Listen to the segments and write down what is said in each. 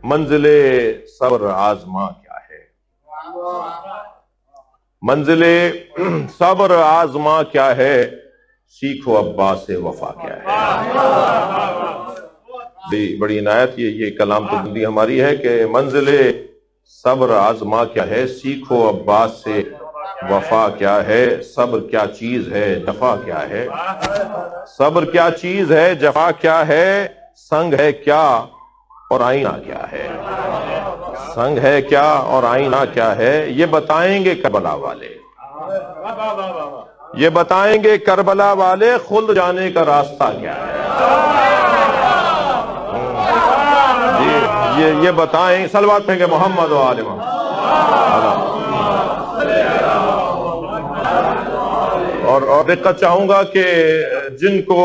منزل صبر آزما کیا ہے؟ منزل صبر آزما کیا ہے؟ سیکھو عباس وفا کیا ہے؟ بڑی عنایت یہ کلام تو بندی ہماری ہے کہ منزل صبر آزما کیا ہے، سیکھو عباس سے وفا کیا ہے۔ صبر کیا چیز ہے، جفا کیا ہے؟ صبر کیا چیز ہے، جفا کیا ہے؟ سنگ ہے کیا اور آئینہ کیا ہے؟ سنگ ہے کیا اور آئینہ کیا ہے؟ یہ بتائیں گے کربلا والے، یہ بتائیں گے کربلا والے، خلد جانے کا راستہ کیا ہے؟ یہ بتائیں، صلوات پڑھیں گے محمد و آل محمد۔ اور دقت چاہوں گا کہ جن کو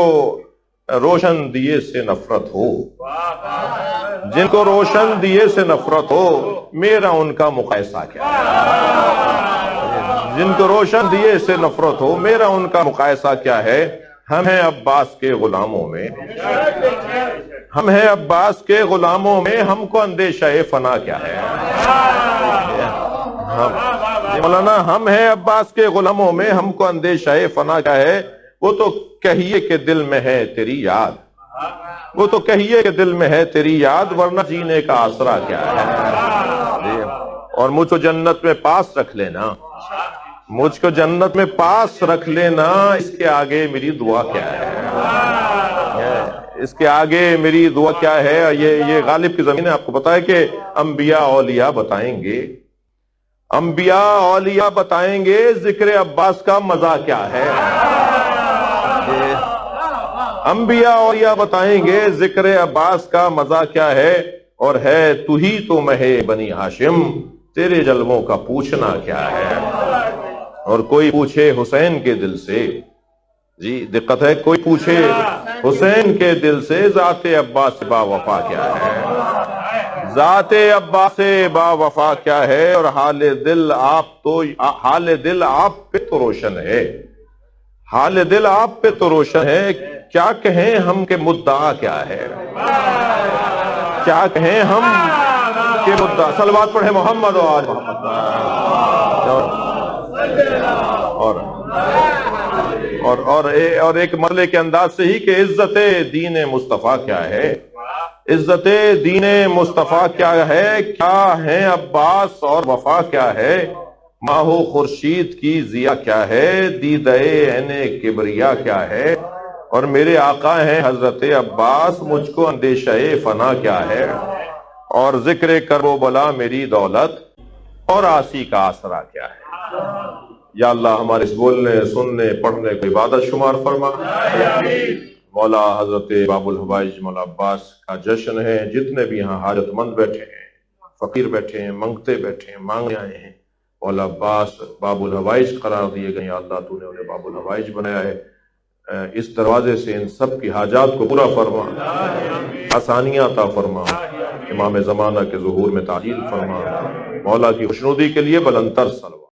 روشن دیے سے نفرت ہو، جن کو روشن دیے سے نفرت ہو، میرا ان کا مقایسہ کیا ہے؟ جن کو روشن دیے سے نفرت ہو، میرا ان کا مقایسہ کیا ہے؟ ہم ہیں عباس کے غلاموں میں، ہم ہیں عباس کے غلاموں میں، ہم کو اندیشہ فنا کیا ہے؟ مولانا ہم ہیں عباس کے غلاموں میں، ہم کو اندیشہ فنا کیا ہے؟ وہ تو کہیے کہ دل میں ہے تیری یاد، وہ تو کہیے کہ دل میں ہے تیری یاد، ورنہ جینے کا آسرا کیا ہے؟ اور مجھ کو جنت میں پاس رکھ لینا، مجھ کو جنت میں پاس رکھ لینا، اس کے آگے میری دعا کیا ہے؟ اس کے آگے میری دعا کیا ہے؟ یہ غالب کی زمین ہے۔ آپ کو پتا ہے کہ انبیاء اولیاء بتائیں گے، انبیاء اولیاء بتائیں گے ذکر عباس کا مزہ کیا ہے۔ انبیاء اولیاء بتائیں گے ذکر عباس کا مزہ کیا ہے۔ اور ہے تو ہی تو مہے بنی ہاشم، تیرے جلووں کا پوچھنا کیا ہے؟ اور کوئی پوچھے حسین کے دل سے، جی دقت ہے، کوئی پوچھے حسین کے دل سے، ذات عباس با وفا کیا ہے؟ ذات عباس با وفا کیا ہے؟ اور حال دل آپ پہ تو روشن ہے، حال دل آپ پہ تو روشن ہے، کیا کہیں ہم کہ مدعا کیا ہے؟ کیا کہیں ہم کہ مدعا؟ صلوات پڑھے محمد و آل محمد۔ اور ایک مرلے کے انداز سے ہی کہ عزت دین مصطفیٰ کیا ہے؟ عزت دین مصطفیٰ کیا ہے؟ کیا ہے عباس اور وفا کیا ہے؟ ماہو خورشید کی ضیا کیا ہے؟ دیدہ عین کبریا کیا ہے؟ اور میرے آقا ہیں حضرت عباس، مجھ کو اندیشہ فنا کیا ہے؟ اور ذکر کرب و بلا میری دولت، اور آسی کا آسرا کیا ہے؟ یا اللہ ہمارے اس بولنے، سننے، پڑھنے کو عبادت شمار فرما۔ مولا حضرت باب الحوائج مولا عباس کا جشن ہے، جتنے بھی یہاں حاجت مند بیٹھے ہیں، فقیر بیٹھے ہیں، منگتے بیٹھے ہیں، مانگنے آئے ہیں، مولا عباس باب الحوائج قرار دیے گئے۔ یا اللہ تو نے انہیں باب الحوائج بنایا ہے، اس دروازے سے ان سب کی حاجات کو پورا فرما، آسانیاں عطا فرما، امام زمانہ کے ظہور میں تعجیل فرما، مولا کی خوشنودی کے لیے بلند تر صلوات۔